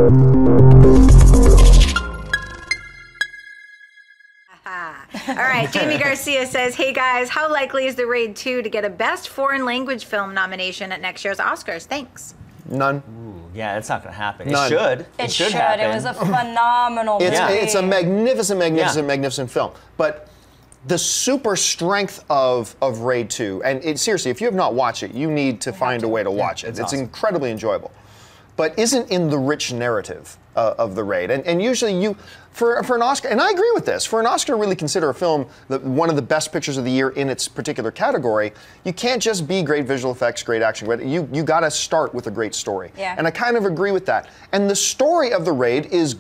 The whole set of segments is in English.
All right, Jamie Garcia says, hey guys, how likely is The Raid 2 to get a Best Foreign Language Film nomination at next year's Oscars? Thanks. None. Ooh, yeah, it's not going to happen. None. It should. It should happen. It was a phenomenal movie. It's a magnificent film. But the super strength of Raid 2, and seriously, if you have not watched it, you need to find a way to watch it. It's awesome. incredibly enjoyable. But isn't in the rich narrative of The Raid. And usually for an Oscar, and I agree with this, for an Oscar to really consider a film one of the best pictures of the year in its particular category, you can't just be great visual effects, great action. You got to start with a great story. Yeah. And I kind of agree with that. And the story of The Raid is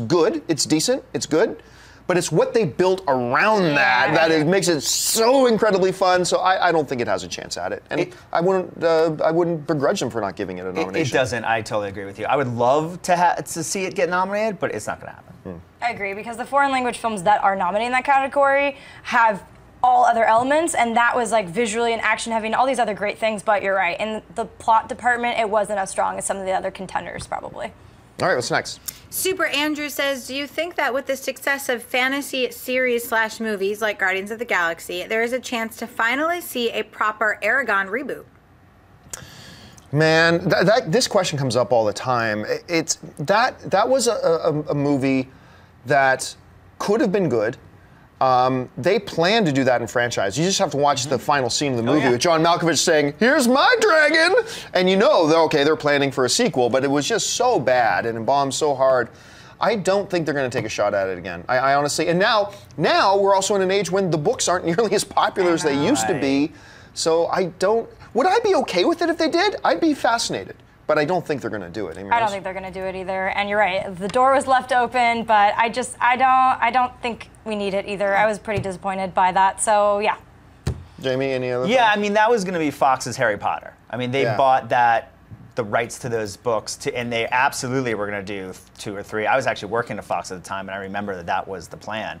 good, it's decent, it's good. But it's what they built around that it makes it so incredibly fun. So I don't think it has a chance at it, and I wouldn't begrudge them for not giving it a nomination. It doesn't. I totally agree with you. I would love to see it get nominated, but it's not going to happen. I agree, because the foreign language films that are nominated in that category have all other elements, and that was like visually and action heavy and all these other great things. But you're right, in the plot department, it wasn't as strong as some of the other contenders, probably. All right, what's next? Super Andrew says, do you think that with the success of fantasy series / movies like Guardians of the Galaxy, there is a chance to finally see a proper Aragon reboot? Man, this question comes up all the time. That was a movie that could have been good. They plan to do that in franchise. You just have to watch the final scene of the movie with John Malkovich saying, "Here's my dragon," and you know they're planning for a sequel. But it was just so bad and it bombed so hard. I don't think they're going to take a shot at it again. I honestly, and now we're also in an age when the books aren't nearly as popular as they used to be. So I don't. Would I be okay with it if they did? I'd be fascinated. But I don't think they're going to do it. I don't think they're going to do it either. And you're right, the door was left open, but I don't think we need it either. I was pretty disappointed by that. So yeah. Jamie, any other? Yeah, thoughts? I mean that was going to be Fox's Harry Potter. I mean they bought the rights to those books, and they absolutely were going to do 2 or 3. I was actually working at Fox at the time, and I remember that was the plan.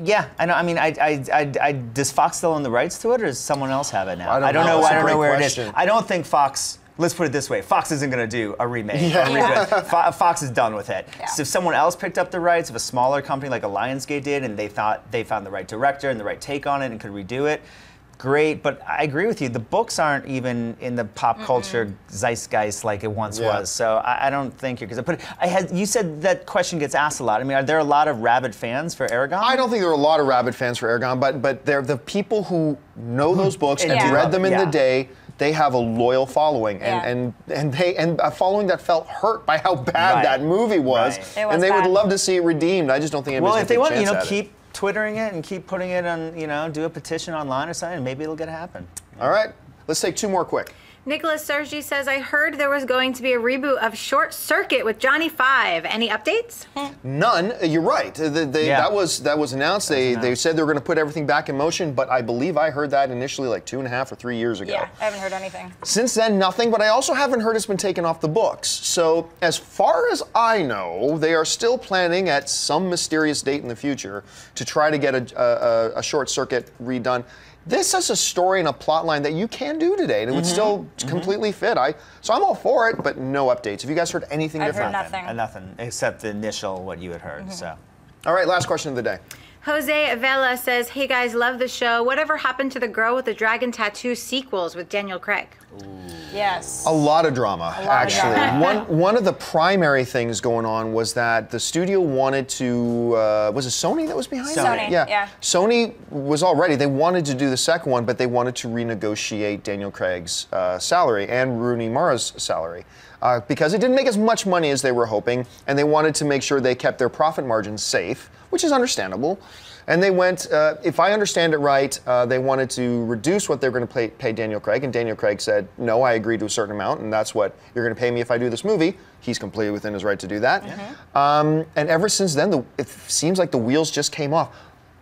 Yeah, I know. I mean, does Fox still own the rights to it, or does someone else have it now? I don't know. I don't know where it is. I don't think Fox. Let's put it this way: Fox isn't going to do a remake. Fox is done with it. Yeah. So if someone else picked up the rights, if a smaller company like a Lionsgate did, and they thought they found the right director and the right take on it and could redo it, great. But I agree with you. The books aren't even in the pop culture zeitgeist like it once was. So I don't think you're. Because you said that question gets asked a lot. I mean, are there a lot of rabid fans for Aragon? I don't think there are a lot of rabid fans for Aragon, but they're the people who know those books and read them in the day. They have a loyal following, and a following that felt hurt by how bad that movie was, and they would love to see it redeemed. I just don't think anybody's if they want, keep twittering it and keep putting it on, do a petition online or something, and maybe it'll get to happen. All right, let's take 2 more quick. Nicholas Sergi says, I heard there was going to be a reboot of Short Circuit with Johnny Five. Any updates? None. You're right. That was announced. They said they were going to put everything back in motion, but I believe I heard that initially like 2.5 or 3 years ago. Yeah, I haven't heard anything. Since then, nothing, but I also haven't heard it's been taken off the books. So as far as I know, they are still planning at some mysterious date in the future to try to get a Short Circuit redone. This is a story and a plot line that you can do today, and it would still completely fit. So I'm all for it, but no updates. Have you guys heard anything different? I've heard nothing. Nothing, except the initial, what you had heard, so. All right, last question of the day. Jose Vela says, hey guys, love the show. Whatever happened to the Girl with the Dragon Tattoo sequels with Daniel Craig? Yes. A lot of drama, actually. One of the primary things going on was that the studio wanted to, was it Sony that was behind it? Sony, yeah. Sony was already, they wanted to do the second one, but they wanted to renegotiate Daniel Craig's salary and Rooney Mara's salary. Because it didn't make as much money as they were hoping, and they wanted to make sure they kept their profit margins safe, which is understandable. And they went, if I understand it right, they wanted to reduce what they were going to pay Daniel Craig, and Daniel Craig said, no, I agree to a certain amount, and that's what you're going to pay me if I do this movie. He's completely within his right to do that. And ever since then, it seems like the wheels just came off.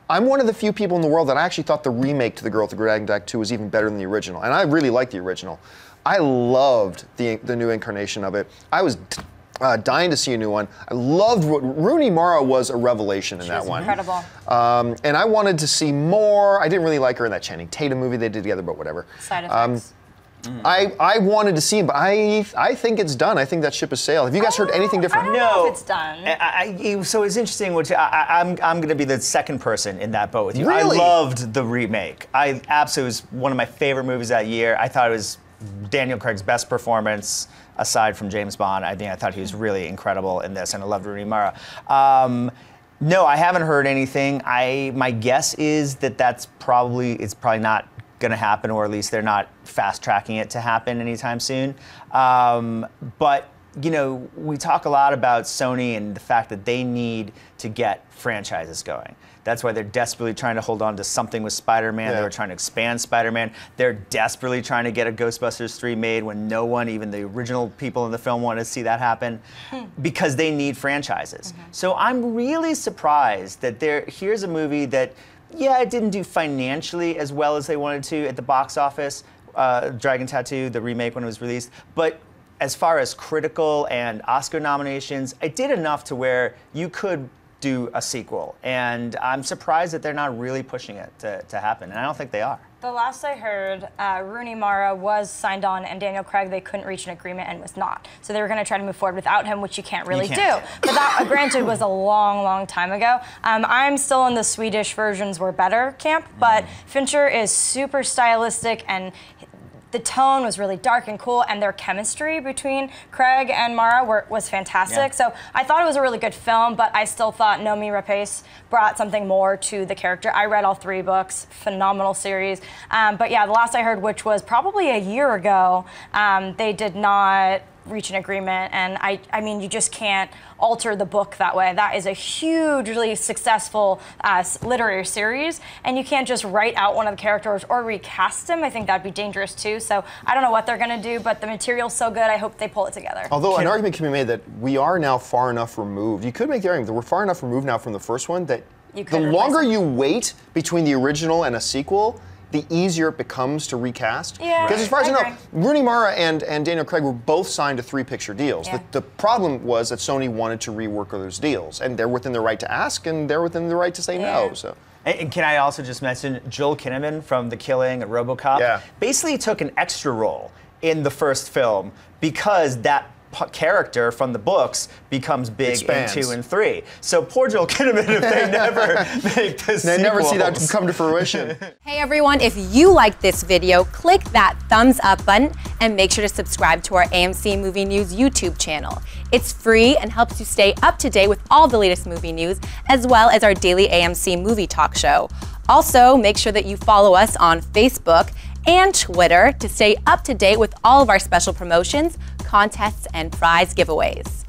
I'm one of the few people in the world that I actually thought the remake to The Girl with the Dragon Tattoo was even better than the original, and I really liked the original. I loved the new incarnation of it. I was dying to see a new one. I loved Rooney Mara was a revelation in that one. Incredible. And I wanted to see more. I didn't really like her in that Channing Tatum movie they did together, but whatever. Side effects. I wanted to see it, but I think it's done. I think that ship has sailed. Have you guys heard anything different? I don't know if it's done. So it's interesting, which I'm going to be the second person in that boat with you. Really? I loved the remake. I absolutely, it was one of my favorite movies that year. I thought it was Daniel Craig's best performance aside from James Bond. I thought he was really incredible in this, and I loved Rooney Mara. No, I haven't heard anything. My guess is that it's probably not going to happen, or at least they're not fast tracking it to happen anytime soon. But you know, we talk a lot about Sony and the fact that they need to get franchises going. That's why they're desperately trying to hold on to something with Spider-Man. They were trying to expand Spider-Man. They're desperately trying to get a Ghostbusters 3 made when no one, even the original people in the film, wanted to see that happen, because they need franchises. So I'm really surprised that here's a movie that, yeah, it didn't do financially as well as they wanted to at the box office, Dragon Tattoo, the remake when it was released, but as far as critical and Oscar nominations, it did enough to where you could do a sequel, and I'm surprised that they're not really pushing it to happen, and I don't think they are. The last I heard, Rooney Mara was signed on, and Daniel Craig, they couldn't reach an agreement and was not. So they were going to try to move forward without him, which you can't really do. But that, granted, was a long, long time ago. I'm still in the Swedish versions were better camp, but Fincher is super stylistic, and the tone was really dark and cool, and their chemistry between Craig and Mara was fantastic. Yeah. So I thought it was a really good film, but I still thought Noomi Rapace brought something more to the character. I read all 3 books, phenomenal series. But yeah, the last I heard, which was probably a year ago, they did not reach an agreement, and I mean, you just can't alter the book that way. That is a hugely successful literary series, and you can't just write out one of the characters or recast him. I think that'd be dangerous too. So I don't know what they're gonna do, but the material's so good, I hope they pull it together. Although an argument can be made that we are now far enough removed. You could make the argument that we're far enough removed now from the first one that the longer you wait between the original and a sequel, the easier it becomes to recast. Yeah, because as far as I know, Rooney Mara and Daniel Craig were both signed to 3-picture deals. Yeah. The problem was that Sony wanted to rework those deals, and they're within their right to ask, and they're within the right to say no. So. And can I also just mention Joel Kinnaman from The Killing and RoboCop basically took an extra role in the first film because that character from the books becomes big in 2 and 3. So poor Joel Kinnaman if they never make the sequels. They never see that come to fruition. Hey everyone, if you liked this video, click that thumbs up button and make sure to subscribe to our AMC Movie News YouTube channel. It's free and helps you stay up to date with all the latest movie news, as well as our daily AMC movie talk show. Also, make sure that you follow us on Facebook and Twitter to stay up to date with all of our special promotions, contests, and prize giveaways.